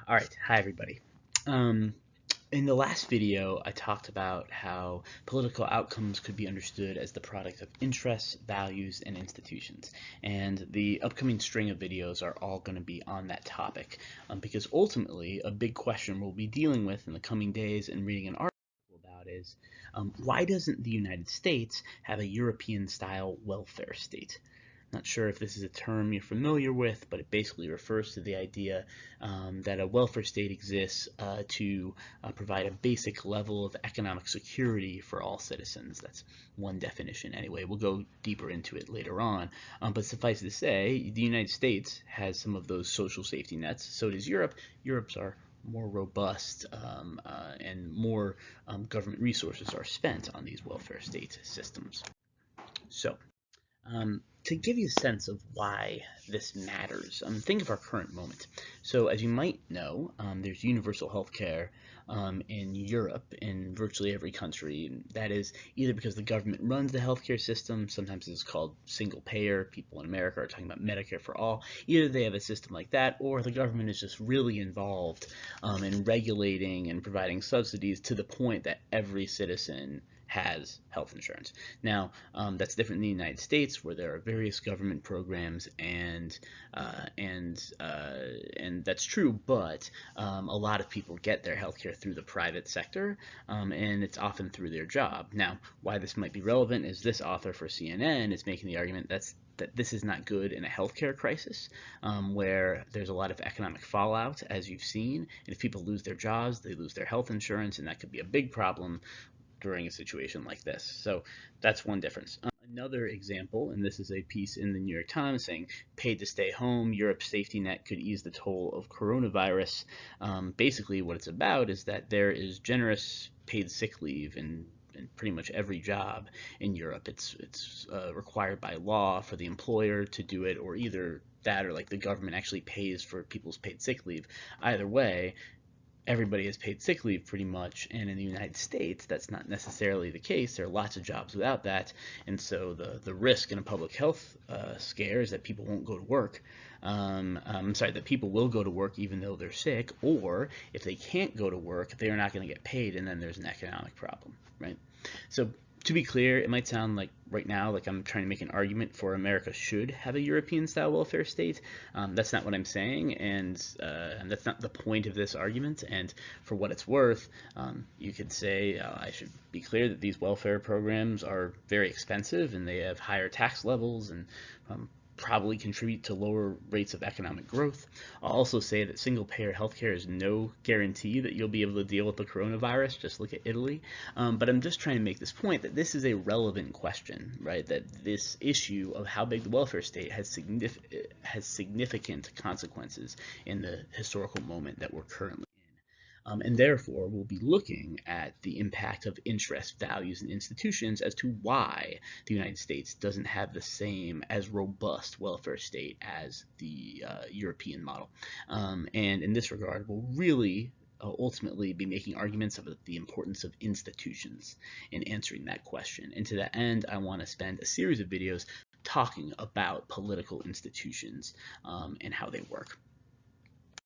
All right, hi everybody. Um, in the last video, I talked about how political outcomes could be understood as the product of interests, values, and institutions. And the upcoming string of videos are all going to be on that topic, because ultimately, a big question we'll be dealing with in the coming days and reading an article about is why doesn't the United States have a European-style welfare state? Not sure if this is a term you're familiar with, but it basically refers to the idea that a welfare state exists to provide a basic level of economic security for all citizens. That's one definition anyway. We'll go deeper into it later on. But suffice to say, the United States has some of those social safety nets. So does Europe. Europe's are more robust and more government resources are spent on these welfare state systems. So to give you a sense of why this matters, think of our current moment. So, as you might know, there's universal health care in Europe in virtually every country. That is either because the government runs the healthcare system, sometimes it's called single payer. People in America are talking about Medicare for all. Either they have a system like that, or the government is just really involved in regulating and providing subsidies to the point that every citizen has health insurance. Now, that's different in the United States, where there are various government programs, and that's true. But a lot of people get their healthcare through the private sector, and it's often through their job. Now, why this might be relevant is this author for CNN is making the argument that this is not good in a healthcare crisis, where there's a lot of economic fallout, as you've seen. And if people lose their jobs, they lose their health insurance, and that could be a big problem during a situation like this. So that's one difference. Another example, and this is a piece in the New York Times saying, paid to stay home, Europe's safety net could ease the toll of coronavirus. Basically, what it's about is that there is generous paid sick leave in pretty much every job in Europe. It's required by law for the employer to do it, or either that or like the government actually pays for people's paid sick leave. Either way, everybody has paid sick leave pretty much, and in the United States that's not necessarily the case. There are lots of jobs without that, and so the risk in a public health scare is that people won't go to work. I'm sorry, that people will go to work even though they're sick, or if they can't go to work, they're not going to get paid, and then there's an economic problem, right? So to be clear, it might sound like right now like I'm trying to make an argument for America should have a European-style welfare state. That's not what I'm saying, and that's not the point of this argument. And for what it's worth, you could say I should be clear that these welfare programs are very expensive and they have higher tax levels and probably contribute to lower rates of economic growth. I'll also say that single payer healthcare is no guarantee that you'll be able to deal with the coronavirus. Just look at Italy. But I'm just trying to make this point that this is a relevant question, right? That this issue of how big the welfare state has significant consequences in the historical moment that we're currently. And therefore, we'll be looking at the impact of interests, values, and institutions as to why the United States doesn't have the same as robust welfare state as the European model. And in this regard, we'll really ultimately be making arguments about the importance of institutions in answering that question. And to that end, I want to spend a series of videos talking about political institutions and how they work.